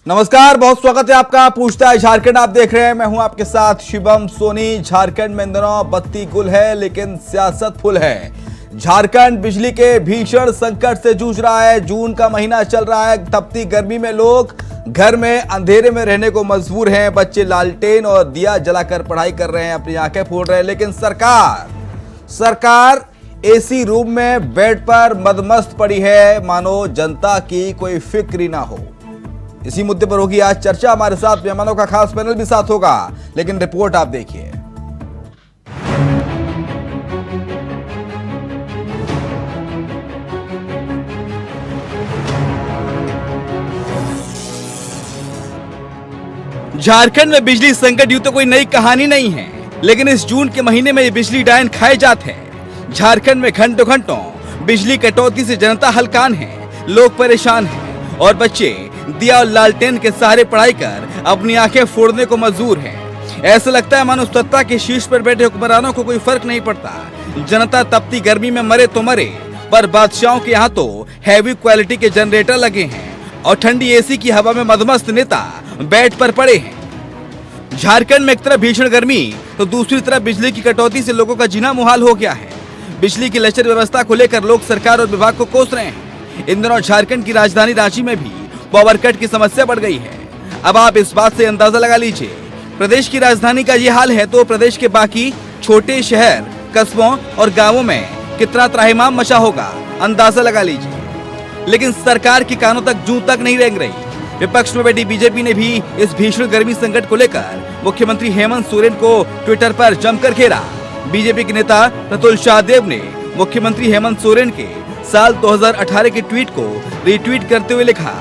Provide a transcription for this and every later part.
नमस्कार, बहुत स्वागत है आपका पूछता है झारखंड। आप देख रहे हैं, मैं हूं आपके साथ शिवम सोनी। झारखंड में इन दिनों बत्ती गुल है लेकिन सियासत फुल है। झारखंड बिजली के भीषण संकट से जूझ रहा है। जून का महीना चल रहा है। तपती गर्मी में लोग घर में अंधेरे में रहने को मजबूर हैं। बच्चे लालटेन और दिया जलाकर पढ़ाई कर रहे हैं, अपनी आंखें फोड़ रहे हैं। लेकिन सरकार एसी रूम में बेड पर मदमस्त पड़ी है, मानो जनता की कोई फिक्र ही ना हो। इसी मुद्दे पर होगी आज चर्चा। हमारे साथ मेहमानों का खास पैनल भी साथ होगा, लेकिन रिपोर्ट आप देखिए। झारखंड में बिजली संकट यूं तो कोई नई कहानी नहीं है, लेकिन इस जून के महीने में ये बिजली डायन खाए जाते हैं। झारखंड में घंटों घंटों बिजली कटौती से जनता हलकान है, लोग परेशान हैं और बच्चे दिया और लालटेन के सहारे पढ़ाई कर अपनी आंखें फोड़ने को मजबूर हैं। ऐसा लगता है मानो सत्ता के शीर्ष पर बैठे हुक्मरानों को कोई फर्क नहीं पड़ता। जनता तपती गर्मी में मरे तो मरे, पर बादशाहों के यहाँ तो हैवी क्वालिटी के जनरेटर लगे हैं और ठंडी एसी की हवा में मदमस्त नेता बेड पर पड़े हैं। झारखंड में एक तरफ भीषण गर्मी तो दूसरी तरफ बिजली की कटौती से लोगों का जीना मुहाल हो गया है। बिजली की लचर व्यवस्था को लेकर लोग सरकार और विभाग को कोस रहे हैं। इन दिनों झारखंड की राजधानी रांची में भी पावर कट की समस्या बढ़ गई है। अब आप इस बात से अंदाजा लगा लीजिए, प्रदेश की राजधानी का ये हाल है तो प्रदेश के बाकी छोटे शहर, कस्बों और गांवों में कितना त्राहिमाम मचा होगा, अंदाजा लगा लीजिए। लेकिन सरकार के कानों तक जूं तक नहीं रेंग रही। विपक्ष में बैठी बीजेपी ने भी इस भीषण गर्मी संकट को लेकर मुख्यमंत्री हेमंत सोरेन को ट्विटर पर जमकर घेरा। बीजेपी के नेता प्रतुल शाहदेव ने मुख्यमंत्री हेमंत सोरेन के साल 2018 के ट्वीट को रीट्वीट करते हुए लिखा,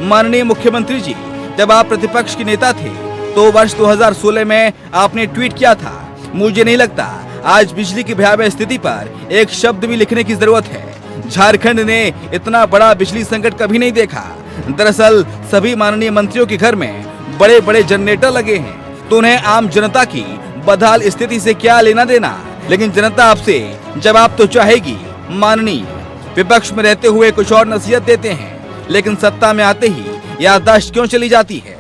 माननीय मुख्यमंत्री जी, जब आप प्रतिपक्ष के नेता थे तो वर्ष 2016 में आपने ट्वीट किया था। मुझे नहीं लगता आज बिजली की भयावह स्थिति पर एक शब्द भी लिखने की जरूरत है। झारखंड ने इतना बड़ा बिजली संकट कभी नहीं देखा। दरअसल सभी माननीय मंत्रियों के घर में बड़े बड़े जनरेटर लगे हैं, तो उन्हें आम जनता की बदहाल स्थिति से क्या लेना देना। लेकिन जनता आपसे जवाब तो चाहेगी। माननीय, विपक्ष में रहते हुए कुछ और नसीहत देते हैं, लेकिन सत्ता में आते ही याददाश्त क्यों चली जाती है।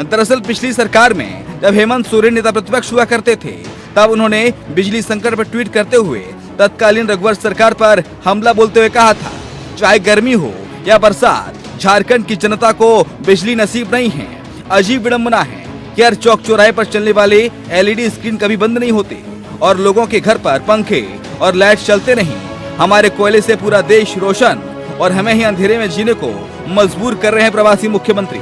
दरअसल पिछली सरकार में जब हेमंत सोरेन नेता प्रतिपक्ष हुआ करते थे, तब उन्होंने बिजली संकट पर ट्वीट करते हुए तत्कालीन रघुवर सरकार पर हमला बोलते हुए कहा था, चाहे गर्मी हो या बरसात, झारखंड की जनता को बिजली नसीब नहीं है। अजीब विडंबना है कि हर चौक चौराहे पर चलने वाले एलईडी स्क्रीन कभी बंद नहीं होते और लोगों के घर पर पंखे और लाइट चलते नहीं। हमारे कोयले से पूरा देश रोशन और हमें ही अंधेरे में जीने को मजबूर कर रहे हैं प्रवासी मुख्यमंत्री।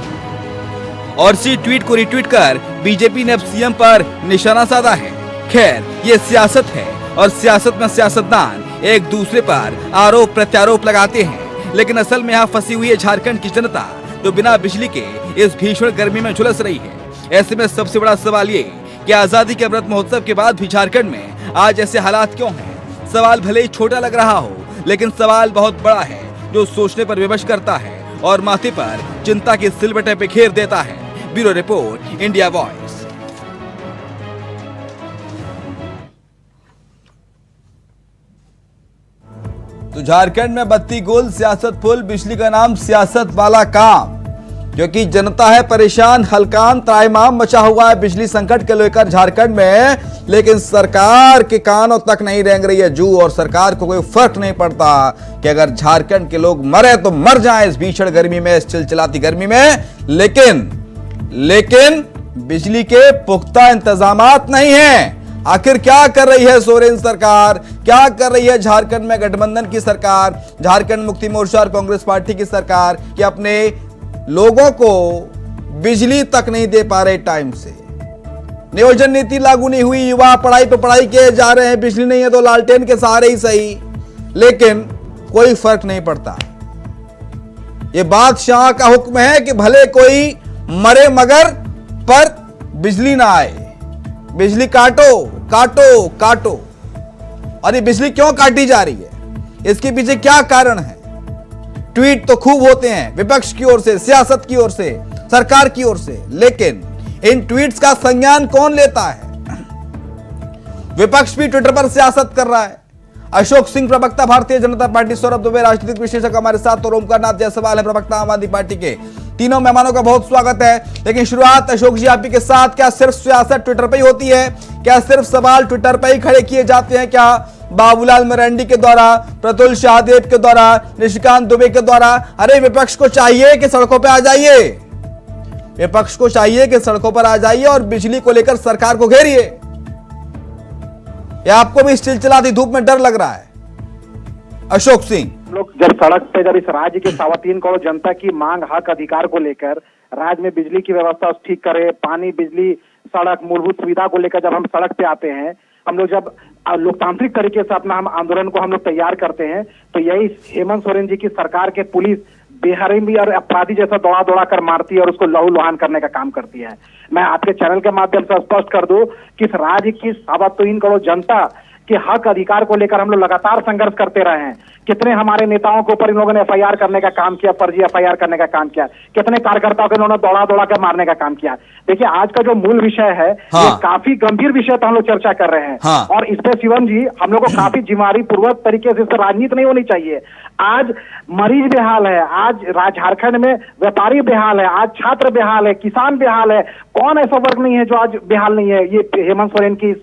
और इसी ट्वीट को रिट्वीट कर बीजेपी ने अब सीएम पर निशाना साधा है। खैर, ये सियासत है और सियासत में सियासतदान एक दूसरे पर आरोप प्रत्यारोप लगाते हैं, लेकिन असल में यहाँ फंसी हुई है झारखंड की जनता, जो बिना बिजली के इस भीषण गर्मी में झुलस रही है। ऐसे में सबसे बड़ा सवाल ये कि आजादी के अमृत महोत्सव के बाद भी झारखंड में आज ऐसे हालात क्यों हैं। सवाल भले ही छोटा लग रहा हो, लेकिन सवाल बहुत बड़ा है, जो सोचने पर विवश करता है और माथे पर चिंता के सिलबटे पे घेर देता है। Bureau report, India voice. तो झारखंड में बत्ती गुल, सियासत फुल, बिजली का नाम सियासत वाला काम, क्योंकि जनता है परेशान, हलकान, त्राहिमाम मचा हुआ है बिजली संकट के लेकर झारखंड में। लेकिन सरकार के कानों तक नहीं रेंग रही है जू, और सरकार को कोई फर्क नहीं पड़ता कि अगर झारखंड के लोग मरे तो मर जाएं इस भीषण गर्मी में, इस चिलचिलाती गर्मी में। लेकिन बिजली के पुख्ता इंतजामात नहीं है। आखिर क्या कर रही है सोरेन सरकार, क्या कर रही है झारखंड में गठबंधन की सरकार, झारखंड मुक्ति मोर्चा और कांग्रेस पार्टी की सरकार, कि अपने लोगों को बिजली तक नहीं दे पा रहे टाइम से। नियोजन नीति लागू नहीं हुई, युवा पढ़ाई पे पढ़ाई किए जा रहे हैं, बिजली नहीं है तो लालटेन के सहारे ही सही, लेकिन कोई फर्क नहीं पड़ता। ये बादशाह का हुक्म है कि भले कोई मरे मगर पर बिजली ना आए। बिजली काटो काटो काटो। और ये बिजली क्यों काटी जा रही है, इसके पीछे क्या कारण है। ट्वीट तो खूब होते हैं विपक्ष की ओर से, सियासत की ओर से, सरकार की ओर से, लेकिन इन ट्वीट्स का संज्ञान कौन लेता है। विपक्ष भी ट्विटर पर सियासत कर रहा है, अशोक सिंह प्रवक्ता भारतीय जनता पार्टी, सौरभ दुबे राजनीतिक विश्लेषक हमारे साथ, और ओमकार नाथ जायसवाल है प्रवक्ता आम आदमी पार्टी के। तीनों मेहमानों का बहुत स्वागत है। लेकिन शुरुआत अशोक जी आप ही के साथ, क्या सिर्फ सियासत ट्विटर पे ही होती है? क्या सिर्फ सवाल ट्विटर पे ही खड़े किए जाते हैं? क्या बाबूलाल मरांडी के द्वारा, प्रतुल शाहदेव के द्वारा, निशिकांत दुबे के द्वारा? अरे विपक्ष को चाहिए कि सड़कों पर आ जाइए, विपक्ष को चाहिए कि सड़कों पर आ जाइए और बिजली को लेकर सरकार को घेरिए। या आपको भी इस चिलचिलाती धूप में डर लग रहा है? अशोक सिंह, लोग जब सड़क पे, जब इस राज्य के 3.25 करोड़ जनता की मांग, हक, अधिकार को लेकर राज्य में बिजली की व्यवस्था ठीक करे, पानी, बिजली, सड़क, मूलभूत सुविधा को लेकर जब हम सड़क पे आते हैं, हम लोग जब लोकतांत्रिक तरीके से अपना हम आंदोलन को हम लोग तैयार करते हैं, तो यही हेमंत सोरेन जी की सरकार के पुलिस बेहरमी और अपराधी जैसा दौड़ा दौड़ा कर मारती है और उसको लहूलुहान करने का काम करती है। मैं आपके चैनल के माध्यम से स्पष्ट कर दूं कि इस राज्य की 3.25 करोड़ जनता के हक अधिकार को लेकर हम लोग लगातार संघर्ष करते रहे हैं। कितने हमारे नेताओं के ऊपर इन लोगों ने FIR करने का काम किया, फर्जी FIR करने का काम किया, कितने कार्यकर्ताओं को इन्होंने दौड़ा दौड़ा कर मारने का काम किया। देखिए आज का जो मूल विषय है, ये काफी गंभीर विषय पर हम लोग चर्चा कर रहे हैं। और इस पे शिवम जी हम लोग को काफी जिम्मेदारी पूर्वक तरीके से इस पर राजनीति नहीं होनी चाहिए। आज मरीज बेहाल है, आज झारखंड में व्यापारी बेहाल है, आज छात्र बेहाल है, किसान बेहाल है। कौन ऐसा वर्ग नहीं है जो आज बेहाल नहीं है? ये हेमंत सोरेन की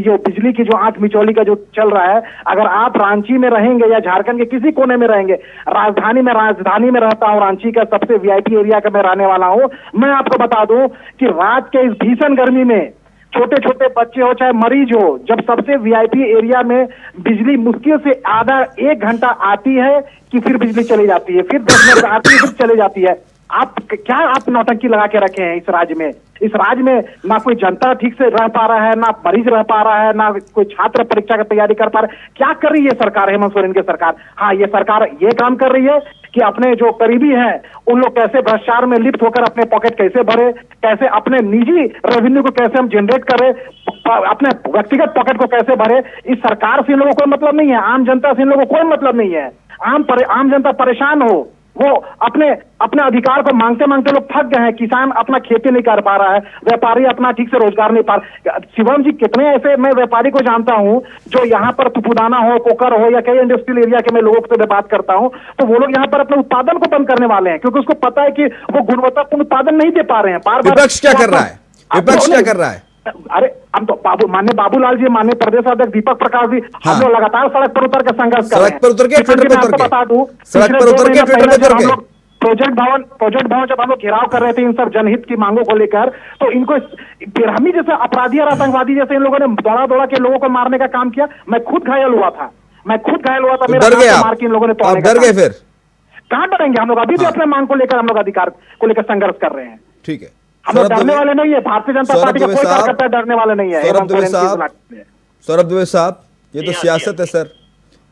जो बिजली की जो आंख मिचौली का जो चल रहा है, अगर आप रांची में रहेंगे या झारखंड के किसी कोने में रहेंगे, राजधानी में रहता हूं, रांची का सबसे VIP एरिया का मैं रहने वाला हूं, मैं आपको बता दूं कि रात के इस भीषण गर्मी में छोटे छोटे बच्चे हो चाहे मरीज हो, जब सबसे VIP एरिया में बिजली मुश्किल से आधा 1 घंटा आती है कि फिर बिजली चली जाती है, फिर 10 मिनट आती है, फिर चली जाती है। आप नौटंकी लगा के रखे हैं इस राज्य में। इस राज्य में ना कोई जनता ठीक से रह पा रहा है, ना मरीज रह पा रहा है, ना कोई छात्र परीक्षा की तैयारी कर पा रहा है। क्या कर रही है सरकार, हेमंत सोरेन की सरकार? हाँ, ये सरकार ये काम कर रही है कि अपने जो करीबी हैं उन लोग कैसे भ्रष्टाचार में लिप्त होकर अपने पॉकेट कैसे भरे, कैसे अपने निजी रेवेन्यू को कैसे हम जनरेट करें, अपने व्यक्तिगत पॉकेट को कैसे भरे। इस सरकार से इन लोगों को कोई मतलब नहीं है, आम जनता से इन लोगों को कोई मतलब नहीं है। आम जनता परेशान हो, वो अपने अधिकार को मांगते मांगते लोग थक गए हैं। किसान अपना खेती नहीं कर पा रहा है, व्यापारी अपना ठीक से रोजगार नहीं पा रहा। शिवम जी, कितने ऐसे मैं व्यापारी को जानता हूं जो यहाँ पर तुपुदाना हो, कोकर हो या कई इंडस्ट्रियल एरिया के मैं लोगों से बात करता हूं, तो वो लोग यहाँ पर अपने उत्पादन को बंद करने वाले हैं क्योंकि उसको पता है कि वो गुणवत्तापूर्ण उत्पादन नहीं दे पा रहे हैं। बार बार विपक्ष क्या कर रहा है? विपक्ष क्या कर रहा है? अरे हम तो माननीय बाबूलाल जी, माननीय प्रदेश अध्यक्ष दीपक प्रकाश जी, हम लोग लगातार सड़क पर उतर के संघर्ष कर रहे हैं। सड़क पर उतर के ट्विटर पे उतर के प्रोजेक्ट भवन जब हम लोग घेराव कर रहे थे इन सब जनहित की मांगों को लेकर, तो इनको बेरहमी जैसे अपराधी और आतंकवादी जैसे इन लोगों ने दौड़ा दौड़ा के लोगों को मारने का काम किया। मैं खुद घायल हुआ था, मेरा मार के इन लोगों ने तोड़ने का। डर गए? फिर कहां डरेंगे हम लोग? अभी भी अपने मांग को लेकर हम लोग अधिकार को लेकर संघर्ष कर रहे हैं। ठीक है, हम लोग डरने वाले नहीं है। भारतीय जनता पार्टी का कोई कार्यकर्ता डरने वाले नहीं है। सौरभ दुबे साहब, ये तो सियासत है सर,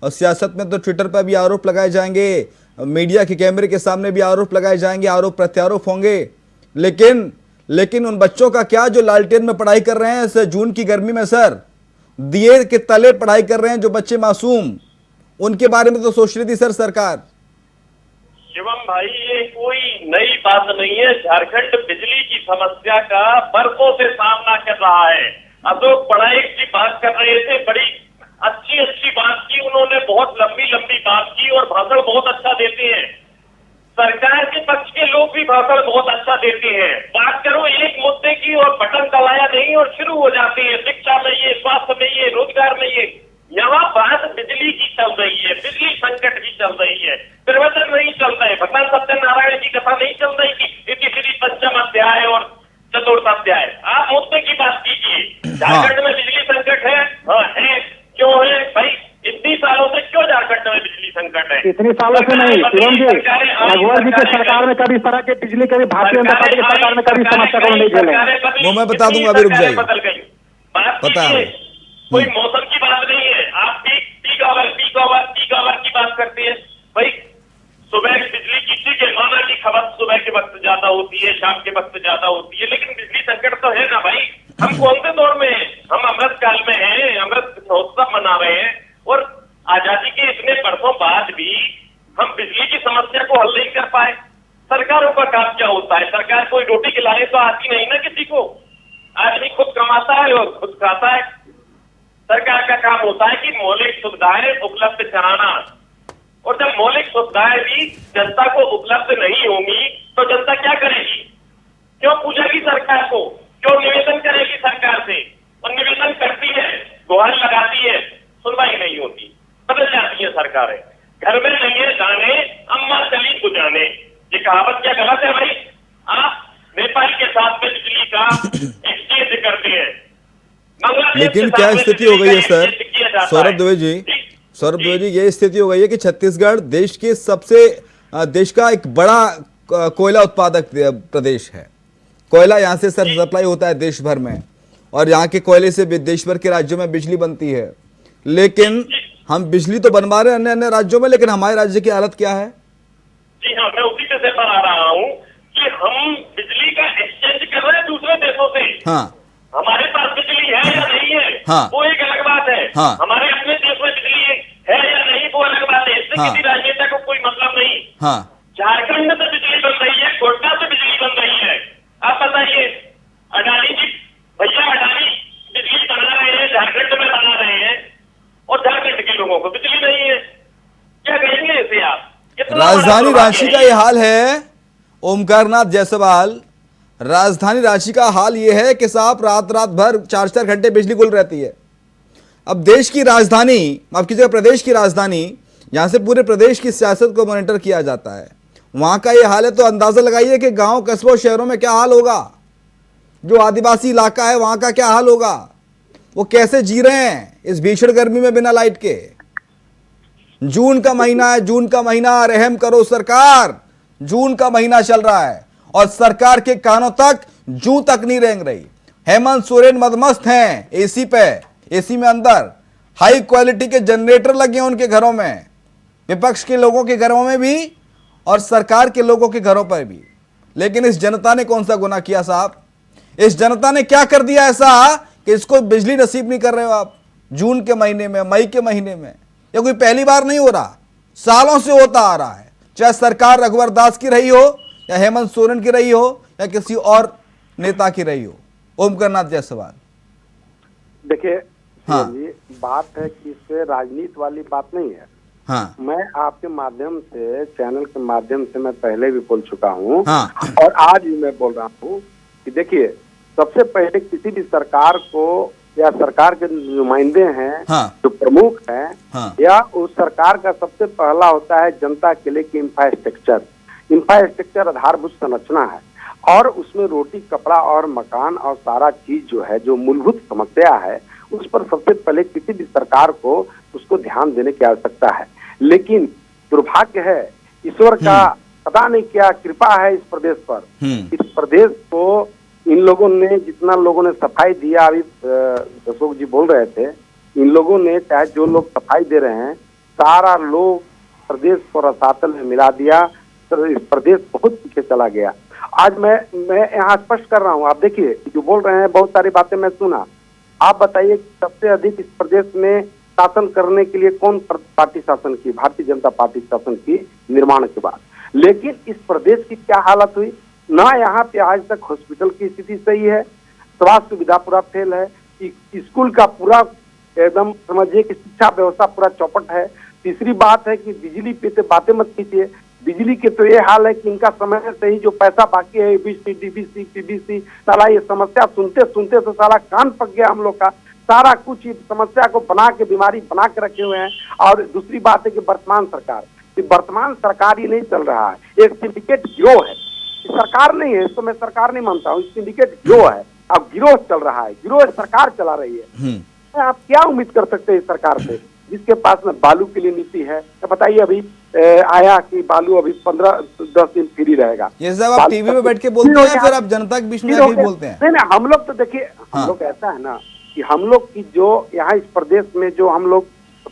और सियासत में तो ट्विटर पर भी आरोप लगाए जाएंगे, मीडिया के कैमरे के सामने भी आरोप लगाए जाएंगे, आरोप प्रत्यारोप होंगे। लेकिन उन बच्चों का क्या जो लालटेन में पढ़ाई कर रहे हैं सर, जून की गर्मी में सर, दिए के तले पढ़ाई कर रहे हैं जो बच्चे मासूम, उनके बारे में तो सोच रही थी सर सरकार। शिवम भाई, ये कोई नई बात नहीं है। झारखंड बिजली की समस्या का बरसों से सामना कर रहा है। अशोक पढ़ाई की बात कर रहे थे, बड़ी अच्छी बात की उन्होंने, बहुत लंबी बात की और भाषण बहुत अच्छा देते हैं। सरकार के पक्ष के लोग भी भाषण बहुत अच्छा देते हैं। बात करो एक मुद्दे की और बटन दबाया नहीं और शुरू हो जाते हैं, शिक्षा में ये, स्वास्थ्य में ये, रोजगार में ये। यहाँ बात बिजली की चल रही है, बिजली संकट की चल रही है, प्रवचन नहीं चल रहे, भगवान सत्यनारायण की कथा नहीं चल रही कि इति पंचम अध्याय और चतुर्थ अध्याय। आप मुद्दे की बात कीजिए। झारखंड में बिजली संकट है, है, क्यों है भाई? इतनी सालों से क्यों झारखंड में बिजली संकट है? इतनी सालों से नहीं शिवम जी, रघुवर जी की सरकार में कभी इस तरह के बिजली, कभी भारतीय जनता पार्टी की सरकार में कभी समस्या को नहीं झेले। वो मैं बता दूंगा, अभी रुक जाइए। बदल गई बात कीजिए, कोई मौसम की बात नहीं है। आप पीक आवर की बात करते हैं भाई। सुबह बिजली की ठीक है, माना की खपत सुबह के वक्त ज्यादा होती है, शाम के वक्त ज्यादा होती है, लेकिन बिजली संकट तो है ना भाई। हम कौन से दौर में हैं? हम अमृत काल में हैं, अमृत महोत्सव मना रहे हैं और आजादी के इतने वर्षों बाद भी हम बिजली की समस्या को हल नहीं कर पाए। सरकारों का काम क्या होता है? सरकार कोई रोटी खिलाए तो आती नहीं ना किसी को। आदमी खुद कमाता है और खुद खाता है। सरकार का काम होता है कि मौलिक सुविधाएं उपलब्ध कराना, और जब मौलिक सुविधाएं भी जनता को उपलब्ध नहीं होंगी तो जनता क्या करेगी? क्यों पूछेगी सरकार को? क्यों निवेदन करेगी सरकार से? और निवेदन करती है, गुहार लगाती है, सुनवाई नहीं होती, बदल जाती है सरकारें। घर में नहीं है जाने, अम्मा चली को जाने, ये कहावत क्या गलत है भाई? आप नेपाल के साथ में बिजली का एक्सचेंज करते हैं, लेकिन क्या स्थिति हो गई है सर सौरभ दुबे जी, ये स्थिति हो गई है कि छत्तीसगढ़ देश का एक बड़ा कोयला उत्पादक प्रदेश है। कोयला यहाँ से सर सप्लाई होता है देश भर में, और यहाँ के कोयले से देश भर के राज्यों में बिजली बनती है। लेकिन हम बिजली तो बनवा रहे हैं अन्य अन्य राज्यों में, लेकिन हमारे राज्य की हालत क्या है? जी हाँ, मैं उसी से बता रहा हूँ कि हम बिजली का एक्सचेंज कर रहे हैं दूसरे देशों से। हाँ, हमारे पास बिजली है या नहीं है, हाँ, वो एक अलग बात है। हाँ, हमारे अपने देश में बिजली है या नहीं, वो अलग बात है। इससे हाँ, किसी राजनेता को कोई मतलब नहीं। हाँ, झारखंड में तो बिजली बन रही है, कोटा से बिजली बन रही है। आप बताइए, अडानी जी, भैया अडानी बिजली बना रहे हैं, झारखंड में बना रहे हैं, और झारखंड के लोगों को बिजली नहीं है। क्या कहेंगे इसे आप? राजधानी रांची का ये हाल है ओमकारनाथ जायसवाल। राजधानी रांची का हाल यह है कि साहब रात भर 4-4 घंटे बिजली गुल रहती है। अब देश की राजधानी, अब किसी प्रदेश की राजधानी, यहां से पूरे प्रदेश की सियासत को मॉनिटर किया जाता है, वहां का ये हाल है तो अंदाजा लगाइए कि गांव, कस्बों, शहरों में क्या हाल होगा। जो आदिवासी इलाका है वहां का क्या हाल होगा, वो कैसे जी रहे हैं इस भीषण गर्मी में बिना लाइट के। जून का महीना है, जून का महीना, रहम करो सरकार। जून का महीना चल रहा है और सरकार के कानों तक जू तक नहीं रेंग रही। हेमंत सोरेन मदमस्त हैं एसी पे, एसी में अंदर हाई क्वालिटी के जनरेटर लगे हैं उनके घरों में, विपक्ष के लोगों के घरों में भी और सरकार के लोगों के घरों पर भी। लेकिन इस जनता ने कौन सा गुनाह किया साहब? इस जनता ने क्या कर दिया ऐसा कि इसको बिजली नसीब नहीं कर रहे हो आप जून के महीने में, मई के महीने में? यह कोई पहली बार नहीं हो रहा, सालों से होता आ रहा है, चाहे सरकार रघुवर दास की रही हो या हेमंत सोरेन की रही हो या किसी और नेता की रही हो। ओमकारनाथ जायसवाल, देखिए, हाँ, बात है कि इससे राजनीति वाली बात नहीं है। हाँ, मैं आपके माध्यम से, चैनल के माध्यम से मैं पहले भी बोल चुका हूँ, हाँ, और आज भी मैं बोल रहा हूँ कि देखिए, सबसे पहले किसी भी सरकार को या सरकार के नुमाइंदे हैं, हाँ, जो प्रमुख हैं, हाँ, या उस सरकार का सबसे पहला होता है जनता के लिए कि इंफ्रास्ट्रक्चर। इंफ्रास्ट्रक्चर आधारभूत संरचना है, और उसमें रोटी, कपड़ा और मकान और सारा चीज जो है, जो मूलभूत समस्या है, उस पर सबसे पहले किसी भी सरकार को उसको ध्यान देने की आवश्यकता है। लेकिन दुर्भाग्य है, ईश्वर का पता नहीं क्या कृपा है इस प्रदेश पर। इस प्रदेश को इन लोगों ने, जितना लोगों ने सफाई दिया, अभी अशोक जी बोल रहे थे, इन लोगों ने, चाहे जो लोग सफाई दे रहे हैं, सारा लोग प्रदेश को रसातल में मिला दिया, तो इस प्रदेश बहुत पीछे चला गया। आज मैं यहाँ स्पष्ट कर रहा हूँ, आप देखिए जो बोल रहे हैं, बहुत सारी बातें मैं सुना। आप बताइए सबसे अधिक इस प्रदेश में शासन करने के लिए कौन पार्टी शासन की? भारतीय जनता पार्टी शासन की निर्माण के बाद। लेकिन इस प्रदेश की क्या हालत हुई ना, यहाँ पे आज तक हॉस्पिटल की स्थिति सही है, स्वास्थ्य सुविधा पूरा फेल है, स्कूल का पूरा एकदम समझिए कि शिक्षा व्यवस्था पूरा चौपट है। तीसरी बात है कि बिजली पे तो बातें मत कीजिए, बिजली के तो ये हाल है कि इनका समय से ही जो पैसा बाकी है, एबीसी, डीबीसी, पीबीसी, साला ये समस्या सुनते सुनते तो साला कान पक गया हम लोग का। सारा कुछ समस्या को बना के, बीमारी बना के रखे हुए हैं। और दूसरी बात है कि वर्तमान सरकार ही नहीं चल रहा है, एक सिंडिकेट गिरोह है, सरकार नहीं है, इसको मैं सरकार नहीं मानता हूँ, सिंडिकेट गिरोह है। अब गिरोह चल रहा है, गिरोह सरकार चला रही है। आप क्या उम्मीद कर सकते हैं इस सरकार से, जिसके पास में बालू के लिए नीति है? तो बताइए, अभी आया कि बालू अभी 15-10 दिन फ्री रहेगा। ये सब आप टीवी में बैठ के बोलते हैं, फिर आप जनता के बीच में आके बोलते हैं? नहीं, हम लोग तो देखिए, हम लोग ऐसा है ना कि हम लोग की जो यहाँ इस प्रदेश में जो हम लोग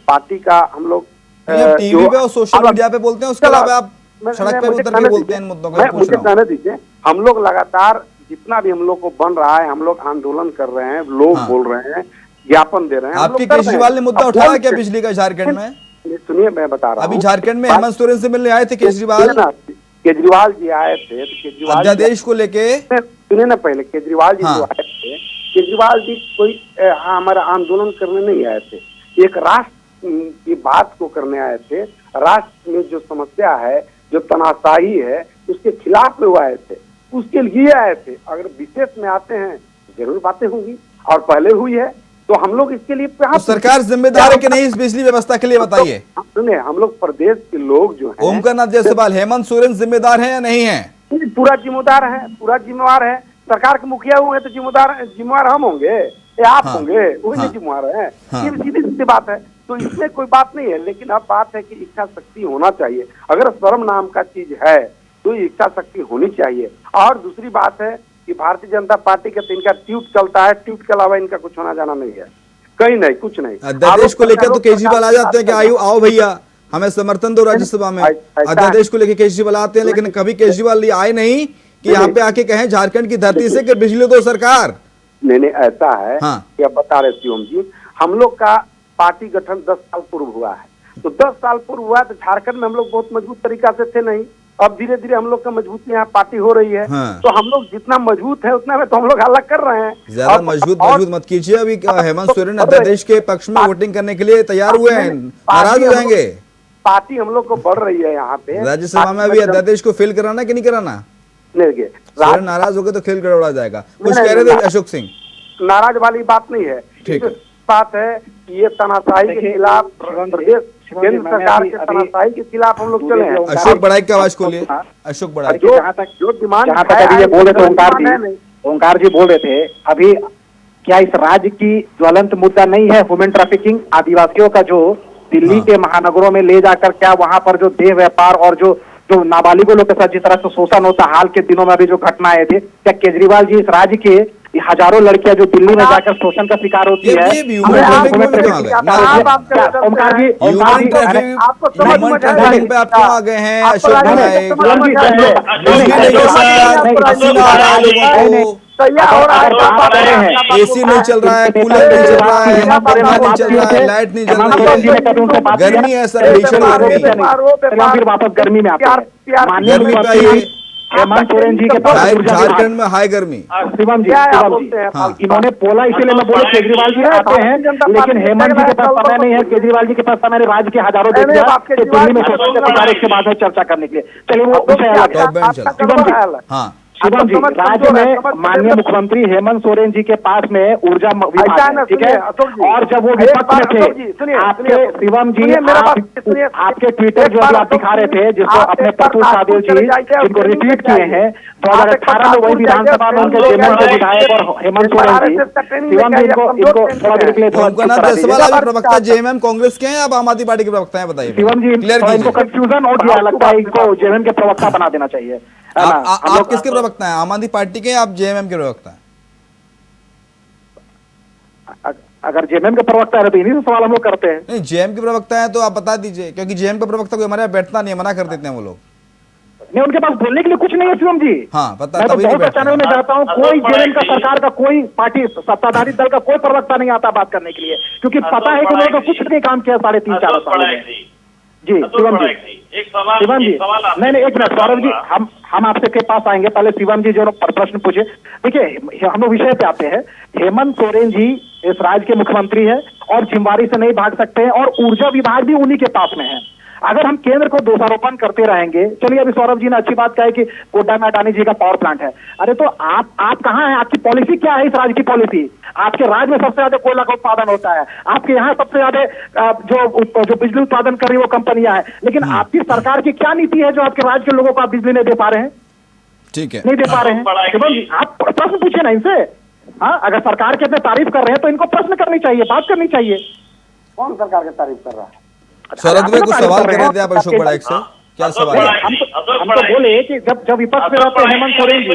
पार्टी का, हम लोग टीवी पे और सोशल मीडिया पे बोलते हैं, उसके अलावा आप सड़क पे उतर के बोलते हैं इन मुद्दों को? मुझे कहने दीजिए, हम लोग लगातार जितना भी हम लोग को बन रहा है, हम लोग आंदोलन कर रहे हैं, लोग बोल रहे हैं, ज्ञापन दे रहे हैं। आपके केजरीवाल ने मुद्दा उठाया क्या बिजली का झारखंड में? सुनिए, मैं बता रहा हूँ, अभी झारखंड में हेमंत सोरेन से मिलने आए थे केजरीवाल जी आए थे, तो केजरीवाल अध्यादेश को लेके, सुनिए ना, पहले केजरीवाल जी जो आए थे, केजरीवाल जी कोई हमारा आंदोलन करने नहीं आए थे, एक राष्ट्र की बात को करने आए थे। राष्ट्र में जो समस्या है, जो तनाशाही है, उसके खिलाफ में वो आए थे, उसके लिए आए थे। अगर विशेष में आते हैं जरूर बातें होंगी, और पहले हुई है, तो हम लोग इसके लिए तो सरकार जिम्मेदार है कि नहीं इस बिजली व्यवस्था के लिए, बताइए। सुनिए, हम लोग प्रदेश के लोग जो हैं, ओमकार जायसवाल, हेमंत सोरेन जिम्मेदार है या नहीं है? पूरा जिम्मेदार है, पूरा जिम्मेवार है। सरकार के मुखिया हुए तो जिम्मेवार हम होंगे या आप होंगे? वही नहीं जिम्मेवार है। ये सीधी सीधी बात है, तो इसमें कोई बात नहीं है। लेकिन अब बात है कि इच्छा शक्ति होना चाहिए। अगर श्रम नाम का चीज है तो इच्छा शक्ति होनी चाहिए। और दूसरी बात है कि भारतीय जनता पार्टी का इनका ट्वीट चलता है, ट्वीट के अलावा इनका कुछ होना जाना नहीं है, कहीं नहीं, कुछ नहीं। अध्यादेश को लेकर तो केजरीवाल आ जाते हैं कि आओ भैया हमें समर्थन दो राज्यसभा में। अध्यादेश को लेकर केजरीवाल आते हैं, लेकिन कभी केजरीवाल आए नहीं कि यहाँ पे आके कहें झारखंड की धरती से कि बिजली दो सरकार। नहीं, ऐसा है कि अब बता रहे शिवम जी, हम लोग का पार्टी गठन 10 साल पूर्व हुआ है। तो 10 साल पूर्व हुआ तो झारखंड में हम लोग बहुत मजबूत तरीका से थे नहीं। अब धीरे धीरे हम लोग का मजबूती यहाँ पार्टी हो रही है। तो हम लोग जितना मजबूत है उतना में तो हम लोग अलग कर रहे हैं। ज्यादा मजबूत मत कीजिए। अभी हेमंत सोरेन अध्यादेश के पक्ष में वोटिंग करने के लिए तैयार हुए हैं, नाराज हो जाएंगे। पार्टी हम लोग को बढ़ रही है यहाँ पे। राज्यसभा में अभी अध्यादेश को फेल कराना कि नहीं कराना? सोरेन नाराज हो गए तो खेल गड़बड़ा जाएगा। कुछ कह रहे थे अशोक सिंह? नाराज वाली बात नहीं है, ठीक है। बात है कि ये तनाशाही के खिलाफ प्रदेश केंद्र सरकार के तनाशाही के खिलाफ हम लोग चले हैं। अशोक बड़ाई की आवाज खोलिए। अशोक बड़ाई, जो डिमांड अभी ये बोल रहे थे ओंकार जी बोल रहे थे अभी, क्या इस राज्य की ज्वलंत मुद्दा नहीं है ह्यूमन ट्रैफिकिंग? आदिवासियों का जो दिल्ली के महानगरों में ले जाकर क्या वहां पर जो देह व्यापार और जो नाबालिगों लोग के साथ जिस तरह से शोषण होता, हाल के दिनों में अभी जो घटना आए थे, क्या केजरीवाल जी इस राज्य के हजारों लड़कियां जो दिल्ली में जाकर शोषण का शिकार होती है, ओमकार जी आपको समझ में आप क्यों आ गए हैं? अशोक बड़ाई, एसी नहीं चल रहा है, कूलर नहीं चल रहा है, पंखा नहीं चल रहा है, लाइट नहीं चल रही है, गर्मी है सर, भीषण गर्मी। वापस गर्मी में आते हैं। गर्मी पे आइए। हेमंत सोरेन जी के पास झारखंड में हाई गर्मी। शिवम जी इन्होंने बोला, इसीलिए मैं बोला केजरीवाल जी आते हैं, लेकिन हेमंत जी के पास समय नहीं है, केजरीवाल जी के पास समय नहीं। राज्य के हजारों दिल्ली में शोषण के शिकार के बाद में चर्चा करने के लिए। चलिए वो विषय अलग है। शिवम जी, राज्य में माननीय मुख्यमंत्री हेमंत सोरेन जी के पास में ऊर्जा विभाग है, ठीक है। और जब वो विपक्ष में थे, आपके शिवम जी आपके ट्विटर जो आप दिखा रहे थे, जिसको अपने प्रफुल्ल सादेव जी जिनको रिट्वीट किए हैं 2018 में, वही विधानसभा में उनके जेएमएम के विधायक और हेमंत सोरेन जी, शिवम जी इनको थोड़ा देर के लिए प्रवक्ता जेएमएम कांग्रेस के हैं, अब आम आदमी पार्टी के प्रवक्ता हैं, बताइए शिवम जी। इनको कंफ्यूजन हो गया, लगता है इनको जेएमएम के प्रवक्ता बना देना चाहिए। आप किसके प्रवक्ता हैं? आम आदमी पार्टी के, आप जेएमएम के प्रवक्ता हैं? अगर जेएमएम के प्रवक्ता है तो इन्हीं से सवाल हम लोग करते हैं। नहीं, जेएमएम के प्रवक्ता है तो आप बता दीजिए, क्योंकि जेएमएम का प्रवक्ता कोई हमारे यहाँ बैठता नहीं है, मना कर देते हैं वो लोग। नहीं, उनके पास बोलने के लिए कुछ नहीं है शिवम जी। हाँ, पता, मैं तो बहुत चैनल में जाता हूँ, कोई जेएमएम का सरकार का कोई पार्टी सत्ताधारी दल का कोई प्रवक्ता नहीं आता बात करने के लिए, क्योंकि पता है कि उन्होंने तो कुछ नहीं काम किया 3.5-4 साल में। जी शिवम जी, शिवम जी, नहीं एक मिनट सौरभ जी, हम आपसे के पास आएंगे, पहले शिवम जी जो प्रश्न पूछे। देखिए हम लोग विषय पे आते हैं। हेमंत सोरेन जी इस राज्य के मुख्यमंत्री है और जिम्मेवारी से नहीं भाग सकते हैं, और ऊर्जा विभाग भी उन्हीं के पास में है। अगर हम केंद्र को दोषारोपण करते रहेंगे, चलिए अभी सौरभ जी ने अच्छी बात कहा है कि गोड्डा में अडानी जी का पावर प्लांट है, अरे तो आप कहाँ हैं? आपकी पॉलिसी क्या है इस राज्य की पॉलिसी? आपके राज्य में सबसे ज्यादा कोयला का उत्पादन होता है, आपके यहाँ सबसे ज्यादा जो बिजली उत्पादन कर रही वो कंपनियां हैं, लेकिन आपकी सरकार की क्या नीति है जो आपके राज्य के लोगों को आप बिजली नहीं दे पा रहे हैं? ठीक है, नहीं दे पा रहे हैं। शिवम जी आप प्रश्न पूछे ना इनसे। हाँ, अगर सरकार की अपने तारीफ कर रहे हैं तो इनको प्रश्न करनी चाहिए, बात करनी चाहिए। कौन सरकार की तारीफ कर रहा है? सौरभ में कुछ सवाल कर रहे थे आप अशोक बड़ाई से, क्या सवाल है? हम तो बोले कि जब विपक्ष में रहते हैं हेमंत सोरेन जी,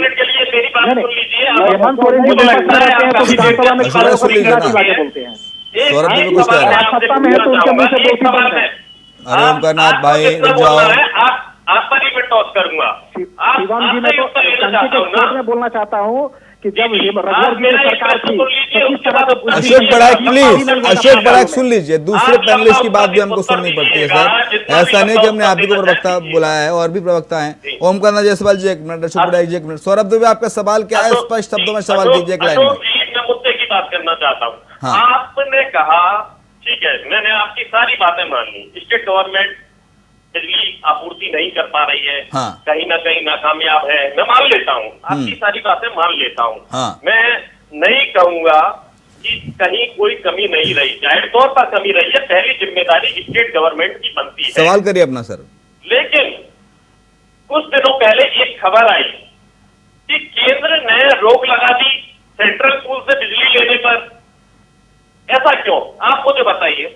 हेमंत सोरेन जी विपक्ष में रहते हैं तो विधानसभा में खड़े होकर बातें बोलते हैं। सौरभ में कुछ कह रहे हैं, सत्ता में है तो उनके मुंह से दोषी बन है। अरे ओमकारनाथ भाई रुक जाओ, आप पर ही मैं टॉस करूंगा। शिवम जी, मैं तो संसद के कोर्ट में बोलना चाहता हूँ कि जब रघुवर जी की सरकार थी तो किस तरह से। अशोक बड़ाई प्लीज, अशोक बड़ाई सुन लीजिए, दूसरे पैनलिस्ट की बात भी हमको सुननी पड़ती है सर। ऐसा नहीं कि हमने आप ही को प्रवक्ता बुलाया है, और भी प्रवक्ता हैं। ओमकार जायसवाल जी 1 मिनट, अशोक बड़ाई जी 1 मिनट। सौरभ दुबे आपका सवाल क्या है? स्पष्ट शब्दों में सवाल कीजिए एक लाइन में। करना चाहता हूँ। हाँ। आपने कहा, ठीक है, मैंने आपकी सारी बातें मान ली, स्टेट गवर्नमेंट बिजली आपूर्ति नहीं कर पा रही है, हाँ। कहीं ना कहीं नाकामयाब है, मैं मान लेता हूँ, आपकी सारी बातें मान लेता हूँ। हाँ। मैं नहीं कहूंगा कि कहीं कोई कमी नहीं रही, जाहिर तौर पर कमी रही है, पहली जिम्मेदारी स्टेट गवर्नमेंट की बनती है। सवाल करिए अपना सर। लेकिन कुछ दिनों पहले एक खबर आई कि केंद्र ने रोक लगा दी सेंट्रल पूल से बिजली लेने पर। ऐसा क्यों, आप मुझे बताइए,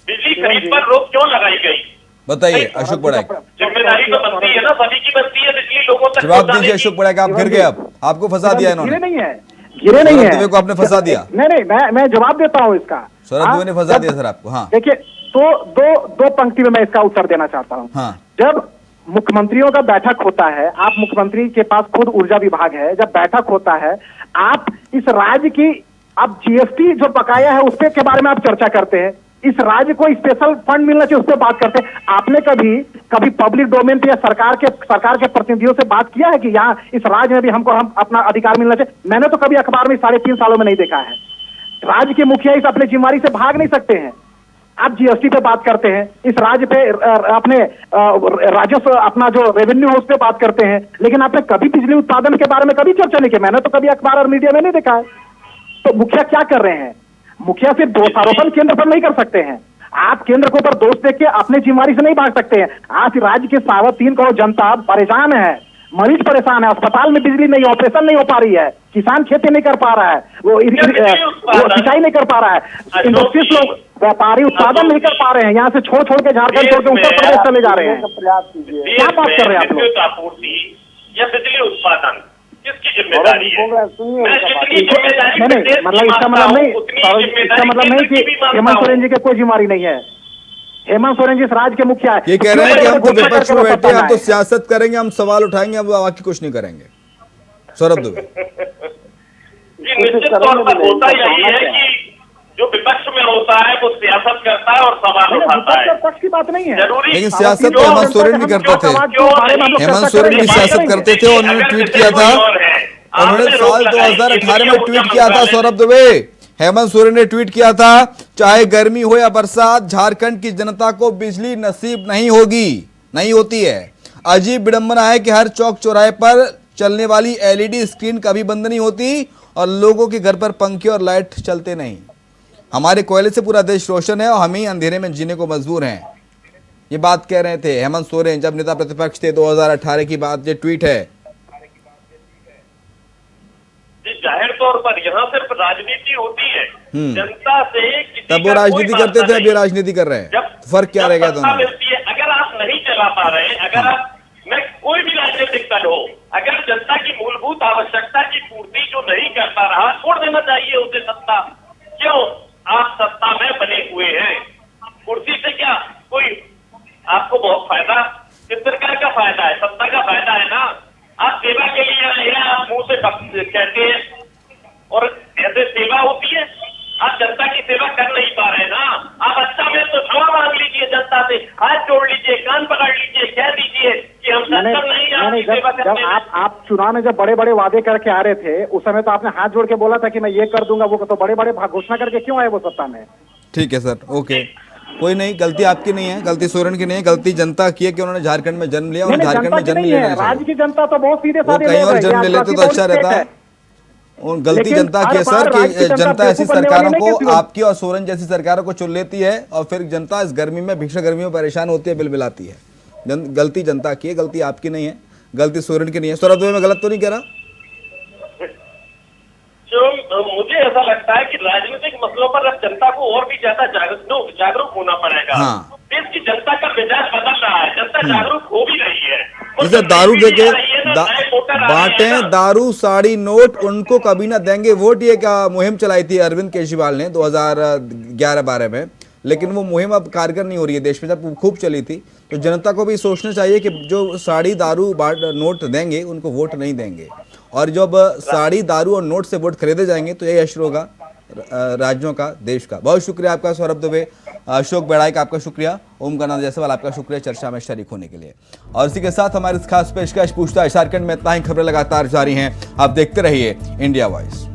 बिजली खरीद पर रोक क्यों लगाई गई? बताइए अशोक पड़ाई। जिम्मेदारी तो बनती है ना, सभी की बनती है बिजली लोगों तक जवाब पहुंचाने दीजिए की। अशोक पड़ाई, आप गिर गए, अब आपको फंसा दिया इन्होंने। गिरे नहीं है, गिरे नहीं है, को आपने फंसा दिया। नहीं, मैं जवाब देता हूँ इसका। सौरभ दुबे ने फंसा दिया सर आपको। हाँ देखिए, तो दो पंक्ति में मैं इसका उत्तर देना चाहता हूँ। हाँ। जब मुख्यमंत्रियों का बैठक होता है, आप मुख्यमंत्री के पास खुद ऊर्जा विभाग है, जब बैठक होता है, आप इस राज्य की, अब जीएसटी जो बकाया है उसके के बारे में आप चर्चा करते हैं, इस राज्य को स्पेशल फंड मिलना चाहिए उस पर बात करते हैं। आपने कभी पब्लिक डोमेन पे या सरकार के प्रतिनिधियों से बात किया है कि यहाँ इस राज्य में भी हम अपना अधिकार मिलना चाहिए? मैंने तो कभी अखबार में 3.5 सालों में नहीं देखा है। राज्य के मुखिया इस अपने जिम्मेदारी से भाग नहीं सकते हैं। आप जीएसटी पे बात करते हैं, इस राज्य पे अपने राजस्व, अपना जो रेवेन्यू है उस पे बात करते हैं, लेकिन आपने कभी बिजली उत्पादन के बारे में कभी चर्चा नहीं की। मैंने तो कभी अखबार और मीडिया में नहीं देखा है। तो मुखिया क्या कर रहे हैं? मुखिया सिर्फ दोषारोपण केंद्र पर नहीं कर सकते हैं। आप केंद्र के ऊपर दोष देख के अपने जिम्मेदारी से नहीं भाग सकते हैं। आज राज्य के 3.25 करोड़ जनता परेशान है, मरीज परेशान है, अस्पताल में बिजली नहीं, ऑपरेशन नहीं हो पा रही है, किसान खेती नहीं कर पा रहा है, वो सिंचाई नहीं कर पा रहा है, इंडस्ट्रीज लोग, व्यापारी उत्पादन नहीं कर पा रहे हैं, यहाँ से छोड़ के झारखंड छोड़ के उत्तर प्रदेश चले जा रहे हैं। क्या बात कर रहे हैं आप लोग? आपूर्ति या बिजली उत्पादन किसकी जिम्मेदारी है? नहीं, मतलब इसका मतलब नहीं कि हेमंत सोरेन जी की कोई जिम्मेदारी नहीं है। हेमंत सोरेन जी इस राज्य के मुखिया है। ये कह रहे हैं कि हम तो विपक्ष में बैठे हैं, हम तो सियासत करेंगे, हम सवाल उठाएंगे, हम बाकी कुछ नहीं करेंगे। सौरभ दुबे जी, निश्चित तौर पर होता यही है कि जो विपक्ष में होता है वो सियासत करता है और सवाल उठाता है। पक्ष की बात नहीं है, लेकिन सियासत तो हेमंत सोरेन भी करते थे। हेमंत सोरेन भी सियासत करते थे। उन्होंने ट्वीट किया था, उन्होंने साल 2018 में ट्वीट किया था सौरभ दुबे, हेमंत सोरेन ने ट्वीट किया था, चाहे गर्मी हो या बरसात, झारखंड की जनता को बिजली नसीब नहीं होगी, नहीं होती है। अजीब विडंबना है कि हर चौक चौराहे पर चलने वाली एलईडी स्क्रीन कभी बंद नहीं होती और लोगों के घर पर पंखे और लाइट चलते नहीं। हमारे कोयले से पूरा देश रोशन है और हम ही अंधेरे में जीने को मजबूर हैं। ये बात कह रहे थे हेमंत सोरेन जब नेता प्रतिपक्ष थे। 2018 की बात, ये ट्वीट है। जाहिर तौर पर यहाँ सिर्फ राजनीति होती है, जनता से किसी तब वो राजनीति करते थे, अब ये राजनीति कर रहे हैं। फर्क क्या रहेगा दोनों में? अगर आप नहीं चला पा रहे हैं, अगर आप में कोई भी राजनीतिक दल हो, अगर जनता की मूलभूत आवश्यकता की पूर्ति जो नहीं कर पा रहा, छोड़ देना चाहिए उसे सत्ता। क्यों? आप सत्ता में बने हुए हैं, कुर्सी से क्या कोई आपको बहुत फायदा, किस प्रकार का फायदा है? सत्ता का फायदा है ना। आप सेवा के लिए आए हैं, आप मुंह से कहते हैं और ऐसे सेवा होती है। आप जनता की सेवा कर नहीं पा रहे ना। आप अच्छा में तो क्षमा मांग लीजिए, जनता से हाथ जोड़ लीजिए, कान पकड़ लीजिए, कह दीजिए कि हम सत्तर नहीं, आपकी सेवा करते हैं। आप चुनाव में जब बड़े बड़े वादे करके आ रहे थे, उस समय तो आपने हाथ जोड़ के बोला था कि मैं ये कर दूंगा, वो तो बड़े बड़े घोषणा करके क्यों आए वो सत्ता में? ठीक है सर, ओके, कोई नहीं, गलती आपकी नहीं है, गलती सोरेन की नहीं है, गलती जनता की है कि उन्होंने झारखंड में जन्म लिया और झारखंड में जन्म लेना चाहिए। राज्य की जनता तो बहुत सीधे साधे कहीं और जन्म ले लेते तो अच्छा रहता है। गलती जनता की है सर कि जनता ऐसी सरकारों को, आपकी और सोरेन जैसी सरकारों को चुन लेती है और फिर जनता इस गर्मी में, भीषण गर्मी में परेशान होती है, बिलबिलाती है। गलती जनता की है, गलती आपकी नहीं है, गलती सोरेन की नहीं है। सौरभ दुबे, मैं गलत तो नहीं कह रहा? मुझे ऐसा लगता है कि राजनीतिक मसलों पर अब जनता को और भी ज्यादा जागरूक होना पड़ेगा। हाँ। देश की जनता का मिजाज बदल रहा है, जनता जागरूक हो भी रही है। जैसे दारू देके बांटे दारू, साड़ी, नोट, उनको कभी ना देंगे वोट, ये क्या मुहिम चलाई थी अरविंद केजरीवाल ने 2011-12 में, लेकिन वो मुहिम अब कारगर नहीं हो रही है देश में, जब खूब चली थी। तो जनता को भी सोचना चाहिए कि जो साड़ी, दारू, नोट देंगे उनको वोट नहीं देंगे, और जब साड़ी, दारू और नोट से वोट खरीदे जाएंगे तो यही असर होगा राज्यों का, देश का। बहुत शुक्रिया आपका सौरभ दुबे, अशोक बेड़ाई का आपका शुक्रिया, ओमकार जायसवाल आपका शुक्रिया चर्चा में शरीक होने के लिए। और इसी के साथ हमारे इस खास पेशकश पूछताछ झारखंड में इतना ही। खबरें लगातार जारी हैं, आप देखते रहिए इंडिया वॉइस।